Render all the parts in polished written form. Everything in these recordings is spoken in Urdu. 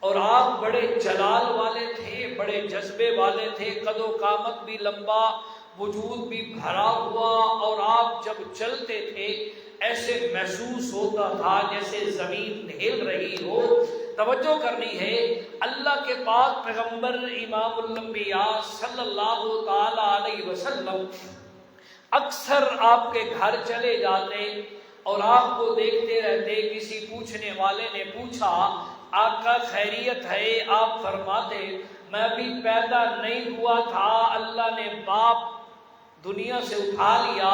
اور آپ بڑے جلال والے تھے، بڑے جذبے والے تھے، قد و قامت بھی لمبا، وجود بھی بھرا ہوا، اور آپ جب چلتے تھے ایسے محسوس ہوتا تھا جیسے زمین ہل رہی ہو۔ توجہ کرنی ہے، اللہ کے پاک پیغمبر امام الانبیاء صلی اللہ تعالی علیہ وسلم اکثر آپ کے گھر چلے جاتے اور آپ کو دیکھتے رہتے۔ کسی پوچھنے والے نے پوچھا آقا خیریت ہے؟ آپ فرماتے میں ابھی پیدا نہیں ہوا تھا، اللہ نے باپ دنیا سے اٹھا لیا،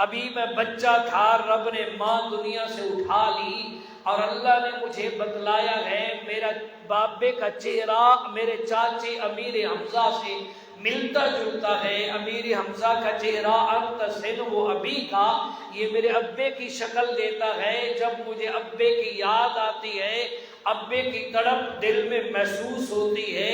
ابھی میں بچہ تھا، رب نے ماں دنیا سے اٹھا لی، اور اللہ نے مجھے بتلایا ہے میرا بابے کا چہرہ میرے چاچے امیر حمزہ سے ملتا جلتا ہے۔ امیر حمزہ کا چہرہ انت سن وہ ابھی کا، یہ میرے ابے کی شکل دیتا ہے۔ جب مجھے ابے کی یاد آتی ہے، ابے کی تڑپ دل میں محسوس ہوتی ہے،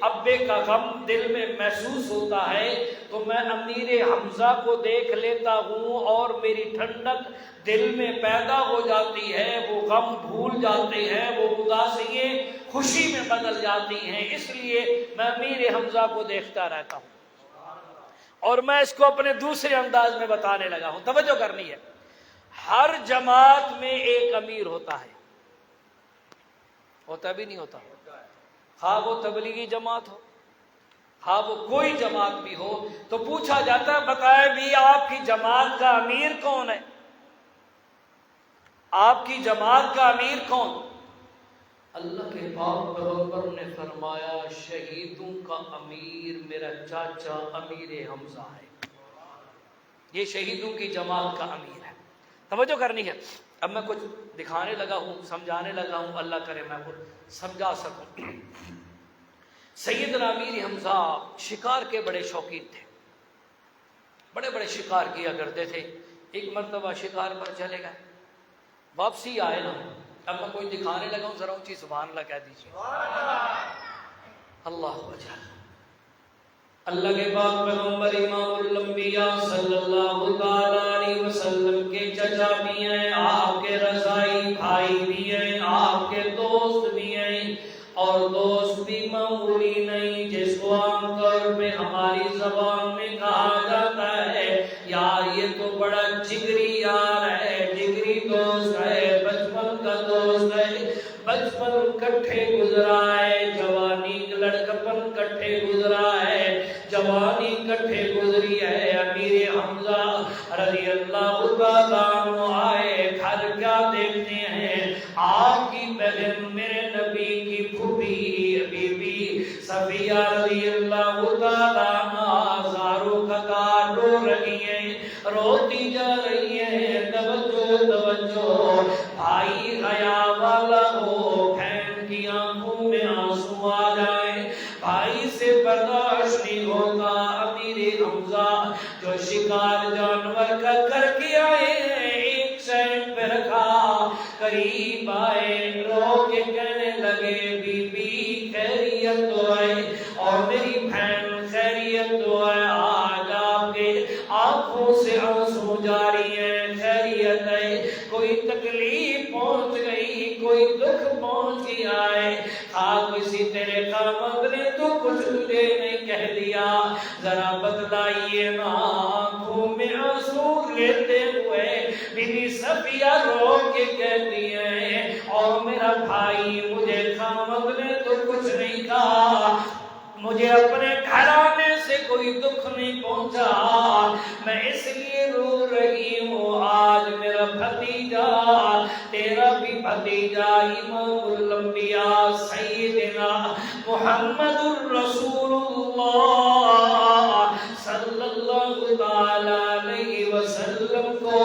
ابے کا غم دل میں محسوس ہوتا ہے، تو میں امیر حمزہ کو دیکھ لیتا ہوں اور میری ٹھنڈک دل میں پیدا ہو جاتی ہے، وہ غم بھول جاتے ہیں، وہ اداسیاں خوشی میں بدل جاتی ہیں۔ اس لیے میں امیر حمزہ کو دیکھتا رہتا ہوں۔ اور میں اس کو اپنے دوسرے انداز میں بتانے لگا ہوں، توجہ کرنی ہے۔ ہر جماعت میں ایک امیر ہوتا ہے، ہوتا بھی نہیں ہوتا؟ خواہ وہ تبلیغی جماعت ہو، خواہ وہ کوئی جماعت بھی ہو، تو پوچھا جاتا ہے بتائے بھی آپ کی جماعت کا امیر کون ہے؟ آپ کی جماعت کا امیر کون؟ اللہ کے پاک پیغمبر نے فرمایا شہیدوں کا امیر میرا چاچا امیر حمزہ ہے، یہ شہیدوں کی جماعت کا امیر ہے۔ توجہ کرنی ہے۔ اب میں کچھ دکھانے لگا ہوں، سمجھانے لگا ہوں، اللہ کرے میں کچھ سمجھا سکوں۔ سیدنا امیر حمزہ شکار کے بڑے شوقین تھے، بڑے بڑے شکار کیا کرتے تھے۔ ایک مرتبہ شکار پر چلے گئے، واپسی آئے نا، اب میں کوئی دکھانے لگا ہوں، ذرا اونچی سبحان اللہ کہہ دیجیے۔ اللہ وجہ اللہ کے پاک پیغمبر امام الانبیاء صلی اللہ تعالی علیہ وسلم کے چچا بھی ہیں، آپ کے رضائی بھائی بھی ہیں، آپ کے دوست بھی ہیں، اور دوست بھی معمولی نہیں، جس کو عام طور پہ ہماری زبان میں کہا جاتا ہے یار یہ تو بڑا جگری یار ہے، جگری دوست ہے، بچپن کا دوست ہے، بچپن کٹھے گزرا ہے، جوانی لڑکپن کٹھے گزرا ہے، جوانی کٹھے گزری ہے۔ امیر حمزہ رضی اللہ تعالیٰ عنہ آئے، گھر کیا دیکھتے ہیں؟ آپ کی بہن میرے نبی کی پھوپھی بی بی صفیہ رضی اللہ تعالیٰ عنہ زاروں قطار رو رہی ہیں، روتی جا رہی ہیں۔ توجہ توجہ، بھائی حیا والا ہو، بہن کی آنکھوں میں آنسو آ جائیں، بھائی سے برداشت نہیں ہوتا۔ امیر حمزہ جو شکار جانور کا کر کے آئے ہیں، ایک سائڈ پہ رکھا، قریب آئے، رو کے کہنے لگے بی بی خیریت تو ہے، اور میری بہن خیریت تو ہے، آج آپ کے آنکھوں سے آنسو جاری ہیں، خیریت ہے؟ کوئی تکلیف پہنچ گئی، کوئی دکھ پہنچ گیا ہے؟ کسی تیرے خامد نے تو کچھ تجھے نہیں کہہ دیا؟ ذرا بتلائیے نا۔ آنکھوں میں آنسو لیتے ہوئے بی بی صفیہ رو کے کہتی ہے اور میرا بھائی مجھے خامد نے تو کچھ نہیں کہا، مجھے اپنے گھرانے سے کوئی دکھ نہیں پہنچا، میں اس لیے رو رہی ہوں۔ آج میرا بھتیجا، تیرا بھی بھتیجا، امام الانبیاء سیدنا محمد الرسول اللہ صلی اللہ تعالی علیہ وسلم کو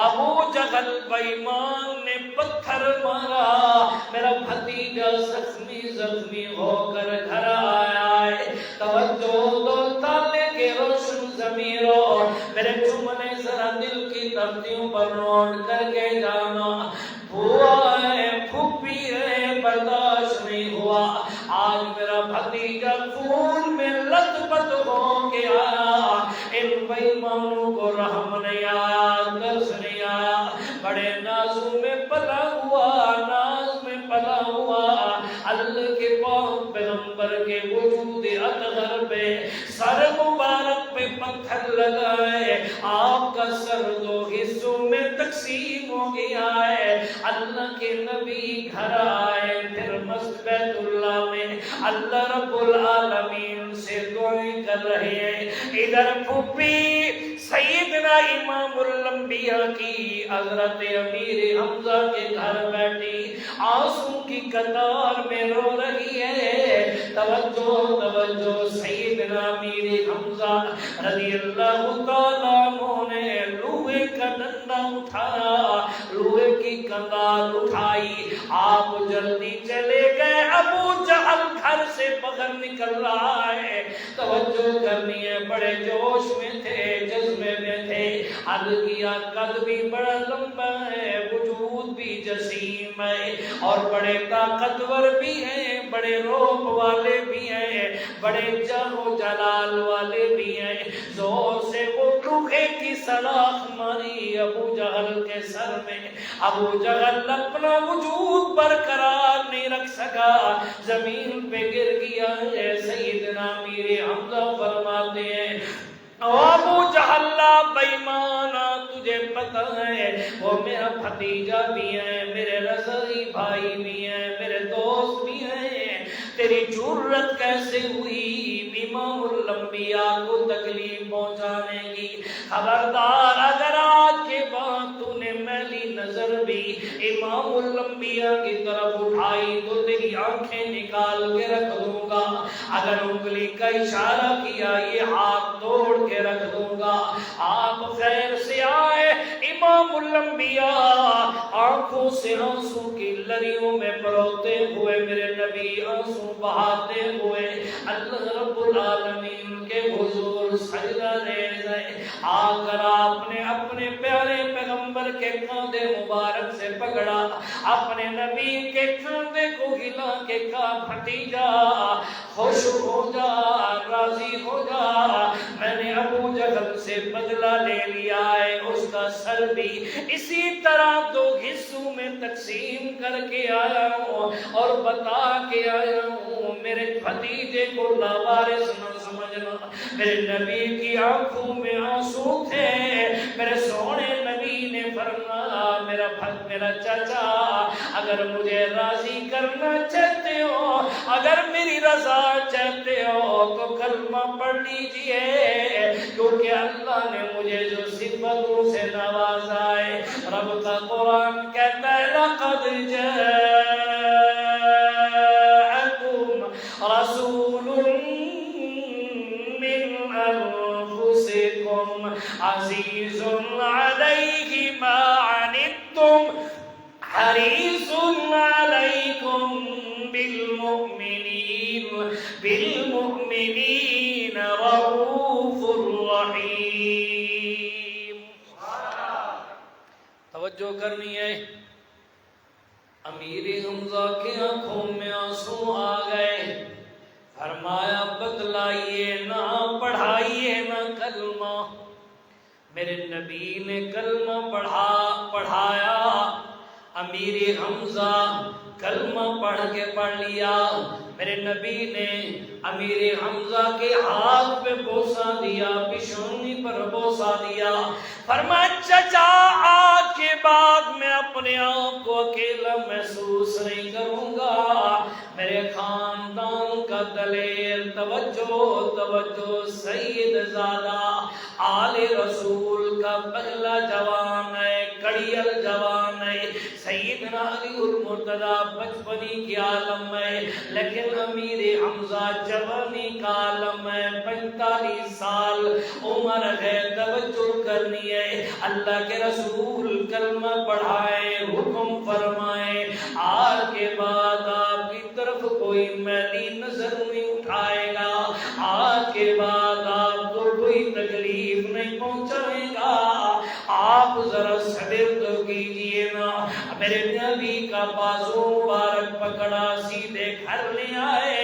ابو جہل بے ایمان نے پتھر مارا، میرا بھتیجا زخمی زخمی ہو کر گھر آیا ہے۔ توجہ دو تالے کے روشن ضمیروں، میرے چمنے ذرا دل کی تختیوں پر نوٹ کر کے جانا، بھوا ہے پھوپھی ہے، برداشت نہیں ہوا۔ آج میرا بھتیجا خون میں لت پت ہو کے آیا، ان بے ایمانوں کو رحم نہیں آیا، ترس نہیں آیا، بڑے نازوں میں پلا ہوا، ناز میں پلا ہوا، اللہ کے پاک پیغمبر کے وجود اطہر پہ سر مبارک پہ پتھر لگائے، آپ کا سر دو حصوں میں تقسیم ہو گیا ہے۔ اللہ کے نبی گھر آئے، پھر مسجد بیت اللہ میں اللہ رب العالمین سے دعائیں کر رہے ہیں۔ ادھر پھوپھی سیدنا امام الانبیاء کی حضرت امیر حمزہ کے گھر بیٹھی آنسو کی قطار میں رو رہی ہے۔ توجہ توجہ، سیدنا امیر حمزہ رضی اللہ تعالیٰ عنہ نے لوہے کا ڈنڈا اٹھایا، لوہے کی کنڈال اٹھائی، آپ جلدی چلے گئے۔ ابو جہل گھر سے باہر نکل رہا ہے، توجہ کرنی ہے، بڑے جوش میں تھے، جذبے میں تھے۔ حد کیا قد بھی بڑا لمبا ہے، وجود بھی جسیم ہے، اور بڑے طاقتور بھی ہیں، بڑے روپ والے بھی ہیں، بڑے جاہ و جلال والے بھی ہیں۔ زور سے وہ لوہے کی سلاخ ماری ابو جہل کے سر میں۔ ابو جہل اپنا وجود برقرار نہیں رکھ سکا، زمین پہ گر گیا ہے۔ سیدنا امیر حمزہ فرماتے ہیں، ابو جہل بے ایمانا، تجھے پتہ ہے وہ میرا بھتیجا بھی ہے، میرے رضائی بھائی بھی ہیں، میرے دوست بھی ہیں، تیری جرت کیسے ہوئی امام الانبیاء کو تکلیف پہنچانے کی؟ خبردار، اگر آج کے بعد تو نے میلی نظر بھی امام الانبیاء کی طرف اٹھائی تو تیری آنکھیں نکال کے رکھ دوں گا، اگر انگلی کا اشارہ کیا یہ ہاتھ توڑ کے رکھ دوں گا۔ آپ خیر سے آئے، امام الانبیاء آنکھوں سے آنسو کی لریوں میں پروتے ہوئے، میرے نبی آنسو بہاتے ہوئے اللہ رب العالمین کے حضور سجدہ ریز ہے۔ آ کر آپ نے اپنے پیارے پیغمبر کے کاندھے مبارک سے پکڑا، اپنے نبی کے کاندھے کو ہلا کے کہا، بھتیجا خوش ہو جا، راضی ہو جا، میں نے ابو جہل سے بدلہ لے لیا ہے، اس کا سر بھی اسی طرح دو حصوں میں تقسیم کر کے آیا ہوں اور بتا کے آیا ہوں۔ میرے بھتیجے کو لاوارث نہ سمجھنا، میرے نبی کی آنکھوں میں آنسو تھے۔ میرے سونے نبی نے فرمایا، میرا چچا اگر مجھے راضی کرنا چاہتے ہو، اگر میری رضا چاہتے ہو تو کلمہ پڑھ لیجئے، کیونکہ اللہ نے مجھے جو صفتوں سے نوازا ہے۔ رب کا قرآن کہتا ہے، لَقَدْ جَاءَكُمْ رَسُولٌ مِّنْ أَنفُسِكُمْ عَزِيزٌ عَلَيْهِ مَا عَنِتُّمْ حَرِيصٌ عَلَيْكُمْ بالمؤمنين رؤوف رحیم۔ توجہ کرنی ہے، امیر حمزہ کے آنکھوں میں آنسو آ گئے، فرمایا بتلائیے نہ، پڑھائیے نہ کلمہ۔ میرے نبی نے کلمہ پڑھایا، امیر حمزہ کلمہ پڑھ کے پڑھ لیا۔ میرے نبی نے امیر حمزہ کے ہاتھ پہ بوسہ دیا، پیشانی پر بوسہ دیا، فرمایا چچا آج کے بعد میں اپنے آپ کو اکیلا محسوس نہیں کروں گا، میرے خاندان کا دلیر، توجہ توجہ، سید زادہ آل رسول کا پہلا جوان ہے، کڑیل جوان ہے، سیدنا علی المرتضیٰ بچپنی کی عالم ہے، لیکن امیر حمزہ جوانی کا عالم ہے، 45 سال عمر ہے۔ توجہ کرنی ہے، اللہ کے رسول کلمہ پڑھائے، حکم فرمائے، آج کے بعد آپ کی طرف کوئی میلی نظر نہیں اٹھائے گا، آج کے بعد آپ کو کوئی تکلیف نہیں پہنچائے گا، آپ ذرا صبر تو کیجئے نا۔ میرے نبی کا بازو مبارک پکڑا، سیدھے گھر لے آئے،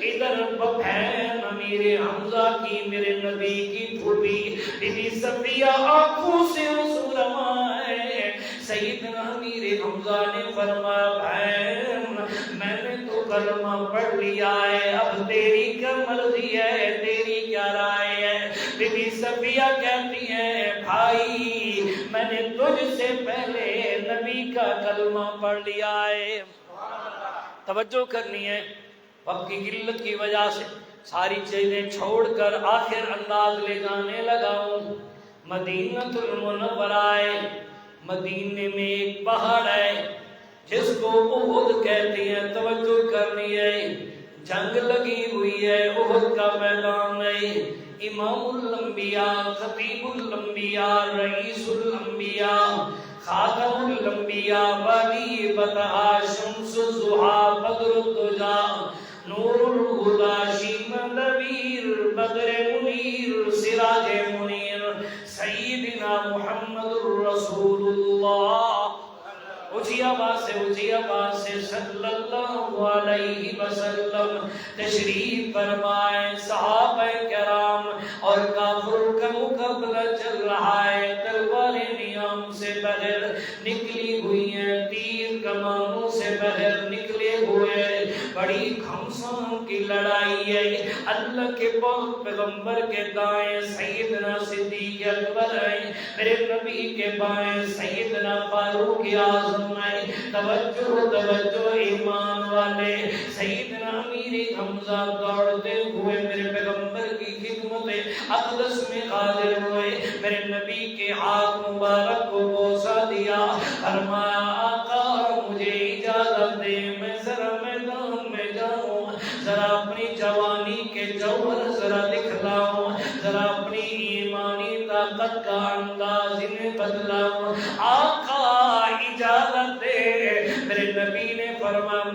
ادھر بہن امیر حمزہ کی، میرے نبی کی پھوپھی بی بی صفیہ آنکھوں سے آنسو روائے۔ سیدنا امیر حمزہ نے فرمایا، بہن میں نے تو کلمہ پڑھ لیا ہے، اب تیری کیا مرضی ہے، تیری کیا رائے ہے؟ بی بی صفیہ کہتی ہے بھائی میں نے تجھ سے پہلے نبی کا کلمہ پڑھ لیا ہے۔ توجہ کرنی ہے، وقت کی قلت کی وجہ سے ساری چیزیں چھوڑ کر آخر انداز لے جانے لگا ہوں۔ مدینہ المنورہ ہے، مدینے میں ایک پہاڑ ہے جس کو احد کہتے ہیں۔ توجہ کرنی ہے، جنگ لگی ہوئی ہے، احد کا میدان ہے۔ امام الانبیاء، خطیب الانبیاء، رئیس الانبیاء، خاتم الانبیاء، ولی بطحا، شمس الضحیٰ، بدر الدجا، نور الہدی، شیمہ نویر، بدر منیر، سراج منیر، سیدنا محمد الرسول اللہ، اونچی آواز سے صلی اللہ علیہ وسلم تشریف فرمائے۔ صحابہ کرام اور کافروں کا مقابلہ چل رہا ہے، تلواریں نیام سے بغیر نکلی ہوئی ہیں، تیر کمانوں سے بغیر نکلے ہوئے، بڑی گھمسان کی لڑائی ہے۔ اللہ کے پاک پیغمبر کے دائیں سیدنا صدیق اکبر ہیں، میرے نبی کے بائیں سیدنا فاروق اعظم ہیں۔ توجہ ایمان والے، سیدنا امیر حمزہ دوڑتے ہوئے میرے پیغمبر کی خدمت اقدس میں حاضر ہوئے، میرے نبی کے ہاتھ مبارک کو بوسہ دیا، فرمایا آقا مجھے اجازت دے میں ذرا میدان میں جاؤں، ذرا اپنی جوانی کے جوہر ذرا دکھلاؤں، ذرا اپنی ایمانی طاقت کا انداز انہیں بدلاؤں، آقا اجازت دے۔ میرے نبی نے فرمایا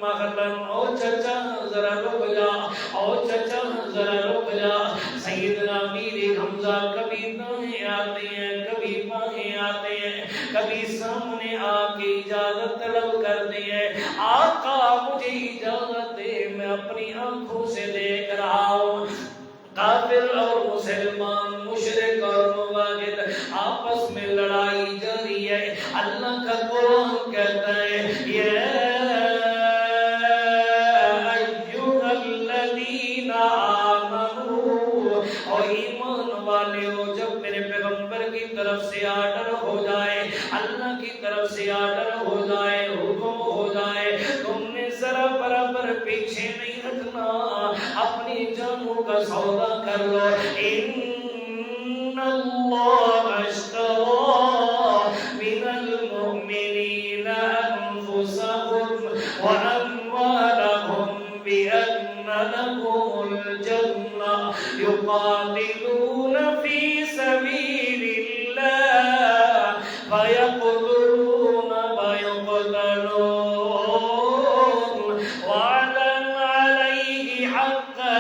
مغلن او چچا ذرا رک جا، او چچا ذرا رک جا۔ سیدنا امیر حمزہ کبھی دائیں آتے ہیں، کبھی بائیں آتے ہیں، کبھی سامنے آ کے اجازت طلب کرتے ہیں، آقا مجھے اجازت دے میں اپنی آنکھوں سے دیکھ رہا ہوں کافر اور مسلمان، مشرک اور موحد آپس میں لڑائی جاری ہے۔ اللہ کا قرآن کہتا ہے یا ایھا الذین آمنوا، اور ایمان والےو جب میرے پیغمبر کی طرف سے آرڈر ہو جائے، اللہ کی طرف سے آرڈر ہو جائے، حکم ہو جائے، تم نے ذرا برابر پیچھے نہیں رکھنا، اپنی جانوں کا سودا کر لو۔ ان اللہ اشتری من المؤمنین انفسهم واموالهم بان لهم الجنہ یقاتلون فی سبیل اللہ فیقتلون ویقتلون وعدا علیہ حقا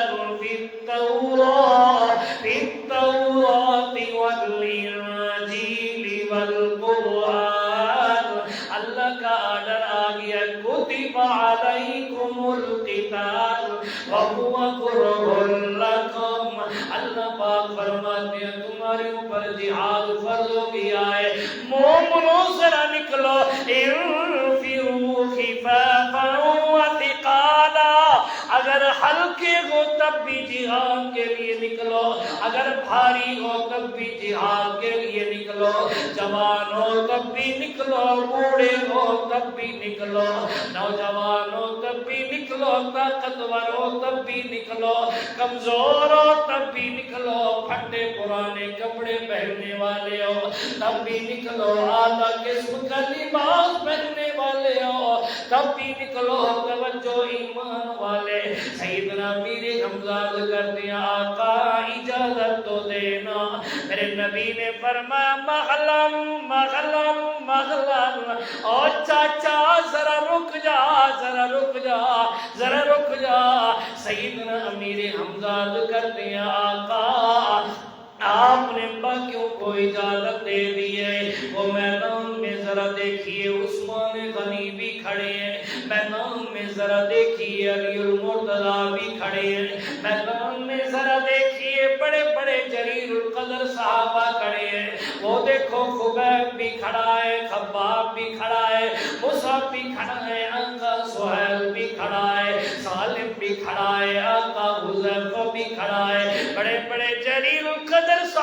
فی التوراۃ والانجیل والقرآن۔ اللہ کا آرڈر آ گیا، کتب علیکم القتال وہو کرہ لکم۔ اللہ پاک فرماتے ہیں تمہارے اوپر جہاد فرض ہو گیا ہے، مومنوں ذرا نکلو، انفروا خفافا وثقالا، اگر ہلکے ہو تب بھی جہاد کے لیے نکلو، اگر بھاری ہو تب بھی جہاد کے لیے نکلو، جوان ہو تب بھی نکلو، بوڑھے ہو تب بھی نکلو، نوجوان ہو تب بھی نکلو، طاقتور ہو تب بھی نکلو، کمزور ہو تب بھی نکلو، پھٹے پرانے کپڑے پہننے والے ہو تب بھی نکلو، اعلیٰ قسم کا لباس پہننے والے ہو تب بھی نکلو۔ توجہ ایمان والے، سیدنا امیر حمزہ کرتے ہیں آقا اجازت تو دینا۔ میرے نبی نے فرمایا مغلن او چاچا ذرا رک جا، ذرا رک جا۔ سیدنا امیر حمزہ کرتے ہیں آقا آپ نے باقیوں کو اجازت دے دی ہے، وہ میدان میں ذرا دیکھیے عثمان غنی بھی کھڑے ہیں، میدان میں ذرا دیکھیے علی المرتضیٰ بھی کھڑے ہیں، میدان میں ذرا دیکھیے بڑے بڑے جلیل القدر صحابہ کھڑے ہیں، وہ دیکھو خبیب بھی کھڑا ہے، خباب بھی کھڑا ہے، مصعب بھی کھڑا ہے۔ آقا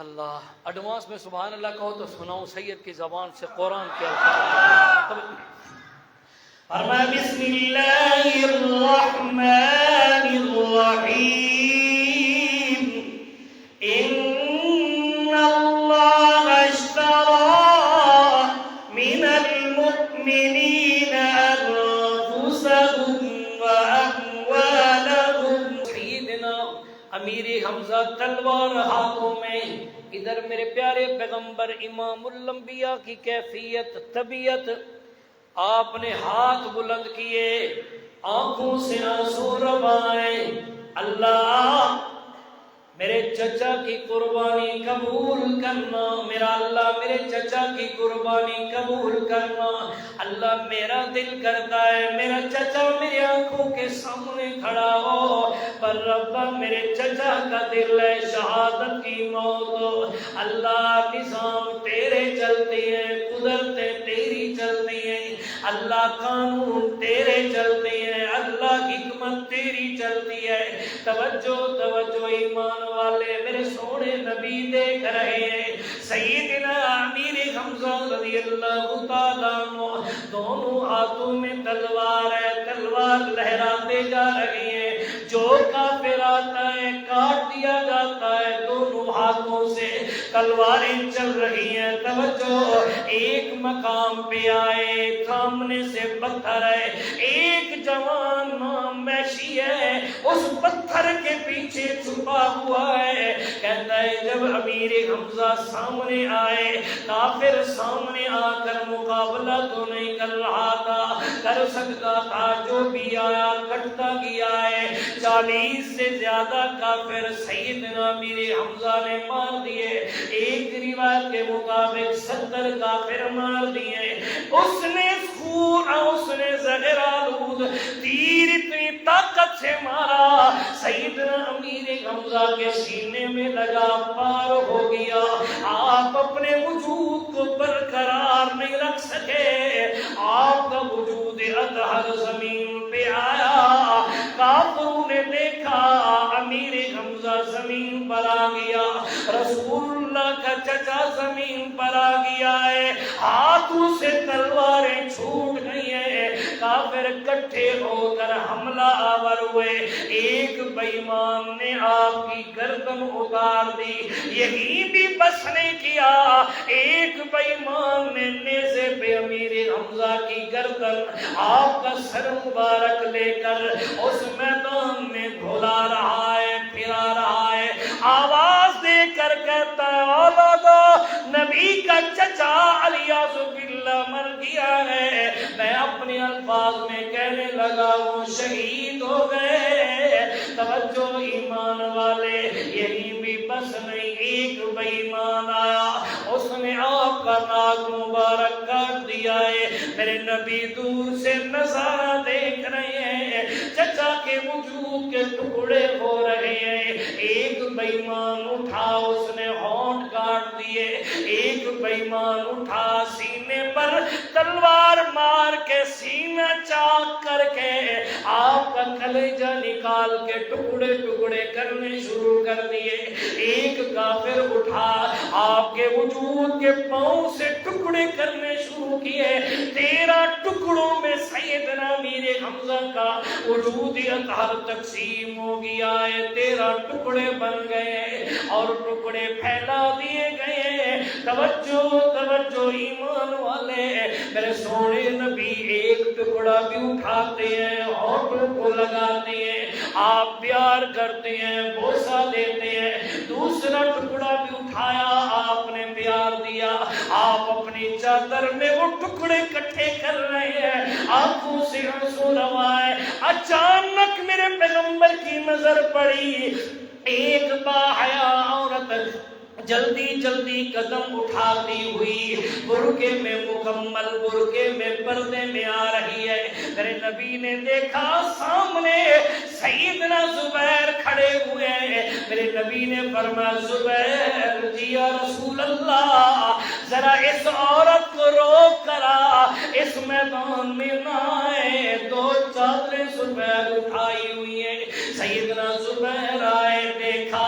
اللہ ایڈوانس میں سبحان اللہ کہو تو سناؤں سید کی زبان سے قرآن کے الفاظ. فرمایا بسم اللہ الرحمن الرحیم ان اللہ اشترى من المؤمنین انفسهم واموالهم. سیدنا امیر حمزہ تلوار ہاتھوں میں. ادھر میرے پیارے پیغمبر امام الانبیاء کی کیفیت طبیعت. آپ نے ہاتھ بلند کیے, آنکھوں سے آنسو روائے. اللہ میرے چچا کی قربانی قبول کرنا, میرا اللہ میرے چچا کی قربانی قبول کرنا. اللہ میرا دل کرتا ہے میرا چچا میری آنکھوں کے سامنے کھڑا ہو, پر ربا میرے چچا کا دل ہے شہادت کی موت. اللہ نظام تیرے چلتے ہیں, قدرتیں تیری چلتی ہیں, اللہ قانون تیرے چلتے ہیں, اللہ حکمت تیری چلتی ہے. توجہ توجہ ایمان والے میرے سونے نبی دیکھ رہے ہیں. سیدنا امیر حمزہ رضی اللہ تعالیٰ عنہ دونوں ہاتھوں میں تلوار ہے, تلوار لہراتے جا رہی ہے. جو کافر آتا ہے کاٹ دیا جاتا ہے. دونوں ہاتھوں سے تلواریں چل رہی ہیں. توجہ ایک مقام پہ آئے, سامنے سے پتھر ہے, ایک جوان میشی ہے اس پتھر کے پیچھے چھپا ہوا ہے. کہتا ہے جب امیر حمزہ سامنے آئے, کافر سامنے آ کر مقابلہ تو نہیں کر رہا تھا, کر سکتا تھا, جو بھی آیا کٹتا گیا ہے. 40 سے زیادہ کافر سیدنا امیر حمزہ نے مار دیے. ایک روایت کے مطابق 70 کافر مار دیے. اس نے زہر آلود تیر اتنی طاقت سے مارا, سیدنا امیر حمزہ کے سینے میں لگا, پار ہو گیا. آپ اپنے وجود کو برقرار نہیں رکھ سکے, آپ کا وجود اطہر زمین پہ آیا. کافروں نے دیکھا امیر حمزہ زمین پر آ گیا, رسول اللہ کا چچا زمین پر آ گیا ہے. ہاتھوں سے تلواریں چھوٹ گئی ہیں. کافر اکٹھے ہو کر حملہ آور ہوئے. ایک بے ایمان نے آپ کی گردن اتار دی, یہی بھی بس نہیں کیا, ایک بے ایمان نے نیزے پہ امیر حمزہ کی گردن, آپ کا سر مبارک لے کر اس میدان میں گھلا رہا ہے, پھرا رہا ہے. آواز دے کر کہتا ہے اولادا نبی کا چچا الیاذ باللہ مر گیا ہے. میں اپنے الفاظ میں کہنے لگا وہ شہید ہو گئے. توجہ ایمان والے, یہی بھی بس نہیں, ایک بے ایمان آیا, اس نے آپ کا ناک مبارک کاٹ دیا ہے. میرے نبی دور سے نظارہ دیکھ رہے ہیں, چچا کے وجود کے ٹکڑے ہو رہے ہیں. ایک بے ایمان اٹھا, اس نے ہونٹ کاٹ دیے. ایک بے ایمان اٹھا, سینے پر تلوار مار کے سینہ چاک کر کے آپ کا کلیجہ نکال کے ٹکڑے ٹکڑے کرنے شروع کر دیے. ایک کافر اٹھا, آپ کے وجود کے پاؤں سے ٹکڑے کرنے شروع کیے. 13 ٹکڑوں میں سیدنا امیر حمزہ کا وجود اطہر تقسیم ہو گیا ہے. 13 ٹکڑے بن گئے اور ٹکڑے پھیلا دیے گئے. توجہ توجہ ایمان والے, میرے سونے نبی ایک ٹکڑا بھی اٹھاتے ہیں, ہونٹوں کو لگاتے ہیں, آپ پیار کرتے ہیں, بوسہ دیتے ہیں. دوسرا ٹکڑا بھی اٹھایا, آپ نے پیار دیا. آپ اپنی چادر میں وہ ٹکڑے اکٹھے کر رہے ہیں, آنکھوں سے آنسو روائے. اچانک میرے پیغمبر کی نظر پڑی, ایک باحیا عورت جلدی جلدی قدم اٹھاتی ہوئی برقعے میں, مکمل برقعے میں, پردے میں آ رہی ہے. میرے نبی نے دیکھا سامنے سیدنا زبیر کھڑے ہوئے ہیں. میرے نبی نے فرمایا زبیر جی یا رسول اللہ, ذرا اس عورت کو روک کرا, اس میدان میں نہ آئے. 2 چادریں زبیر اٹھائی ہوئی ہیں. سیدنا زبیر آئے, دیکھا،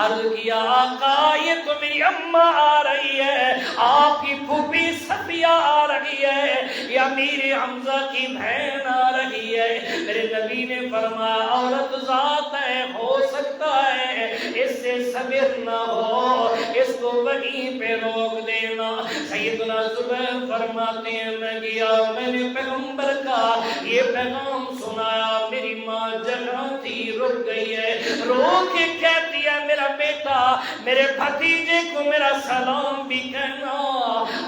عرض کیا آقا یہ تو میری اماں آ رہی ہے، آپ کی پھوپھی صفیہ آ رہی ہے، یا میرے حمزہ کی بہن آ رہی ہے۔ میرے نبی نے فرمایا عورت ذات ہے، ہو سکتا ہے اس سے صبر نہ ہو، اس کو وہیں پہ روک دینا۔ سیدنا زبیر فرماتے ہیں میں گیا، میں نے پیغمبر کا یہ پیغام سنایا، میری ماں جگہ تھی رک گئی ہے، رو کے کہتی ہے میرا بیٹا میرے بھتیجے کو میرا سلام بھی کہنا،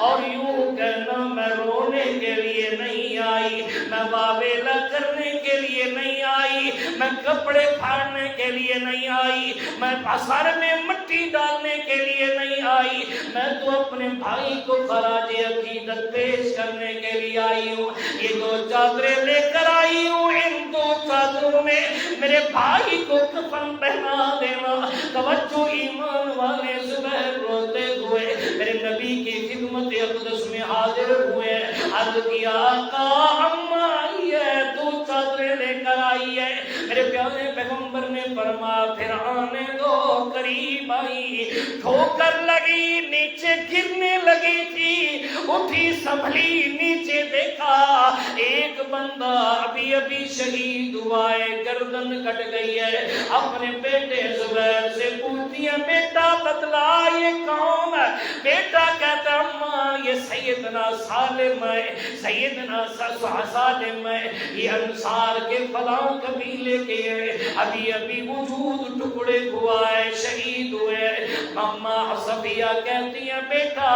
اور یوں کہنا میں رونے کے لیے نہیں آئی، میں واویلا کرنے کے لیے نہیں آئی، میں کپڑے پھاڑنے کے لیے نہیں آئی، میں سر میں مٹی ڈالنے کے لیے نہیں آئی، میں تو اپنے بھائی کو خراج عقیدت پیش کرنے کے لیے آئی ہوں، یہ دو چادریں لے کر آئی ہوں، ان دو چادروں میں میرے بھائی کو کفن پہنا دینا۔ توجہ ایمان والے زبیر روتے ہوئے میرے نبی کی خدمت اقدس میں حاضر ہوئے، عرض کیا آقا اماں آئی ہے، دو چادریں لے کر آئی ہے۔ میرے پیارے پیغمبر نے فرمایا پھر آنے دو، قریب آئی، ٹھوکر لگی، نیچے گرنے لگی تھی، اٹھی سنبھلی، نیچے دیکھا ایک بندہ ابھی ابھی شہید ہوا ہے، گردن کٹ گئی ہے، اپنے بیٹے زبیر سے پوچھتی ہے بیٹا بتلا یہ کون ہے؟ بیٹا کہتا اماں یہ سیدنا سالم ہے، سیدنا سالم ہے، یہ انصار کے فلاں قبیلے کے ہیں، ابھی ابھی وجود ٹکڑے ہوا ہے، شہید ہوئے۔ اماں صفیہ کہتی ہیں بیٹا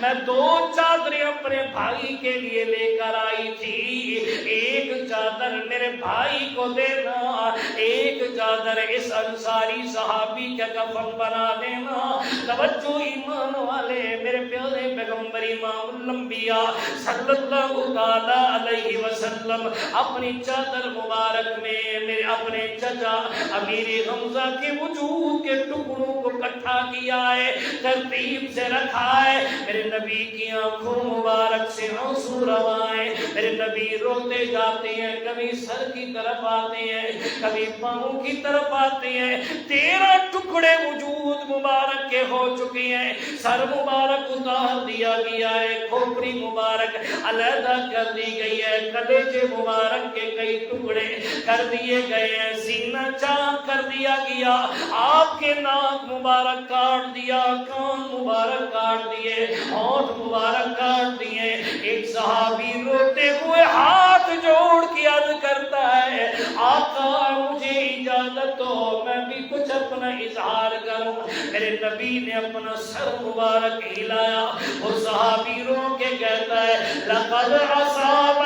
میں دو چادریں اپنے بھائی کے لیے لے کر آئی تھی، ایک چادر میرے بھائی کو دینا، ایک چادر اس انصاری صحابی کا کفن بنا دینا۔ توجہ ایمان والے میرے پیارے پیغمبر امام الانبیاء صلی اللہ تعالی علیہ وسلم اپنی چادر مبارک میں میرے اپنے چچا امیر حمزہ کے وجود کے ٹکڑوں کو اکٹھا کیا ہے، ترتیب سے رکھا ہے۔ میرے نبی کی آنکھوں مبارک سے آنسو رواں ہیں، میرے نبی روتے جاتے ہیں، کبھی سر کی طرف آتے ہیں، کبھی پاؤں کی طرف آتے ہیں۔ 13 ٹکڑے وجود مبارک کے ہو چکے ہیں، سر مبارک اتار دیا گیا ہے، کھوپڑی مبارک علیحدہ کر دی گئی ہے، کلیجے مبارک کے کئی ٹکڑے کر دیے گئے ہیں، سینہ چاک کر دیا گیا، آپ کے ناک مبارک کاٹ دیا، کان مبارک کاٹ دیے، ہونٹ مبارک کاٹ دیے۔ ایک صحابی روتے ہوئے ہاتھ جوڑ کے عرض کرتا ہے آقا مجھے اجازت دو میں بھی کچھ اپنا اظہار کروں۔ میرے نبی نے اپنا سر مبارک ہلایا، وہ صحابی رو کے کہتا ہے لقد اصاب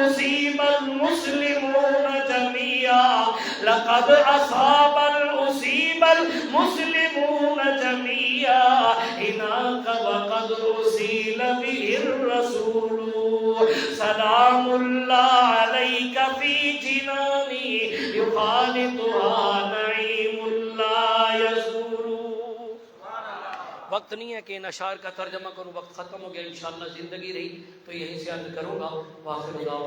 اصیب المسلمون جميعا، لقد اصاب اصیب المسلمون جميعا هناك وقد أرسل به الرسول سلام الله عليك في جناني يخالطها نعيم الله يزور۔ وقت نہیں ہے کہ ان اشعار کا ترجمہ کروں، وقت ختم ہو گیا، انشاءاللہ زندگی رہی تو یہیں سے عرض کروں گا۔ واخر دعوانا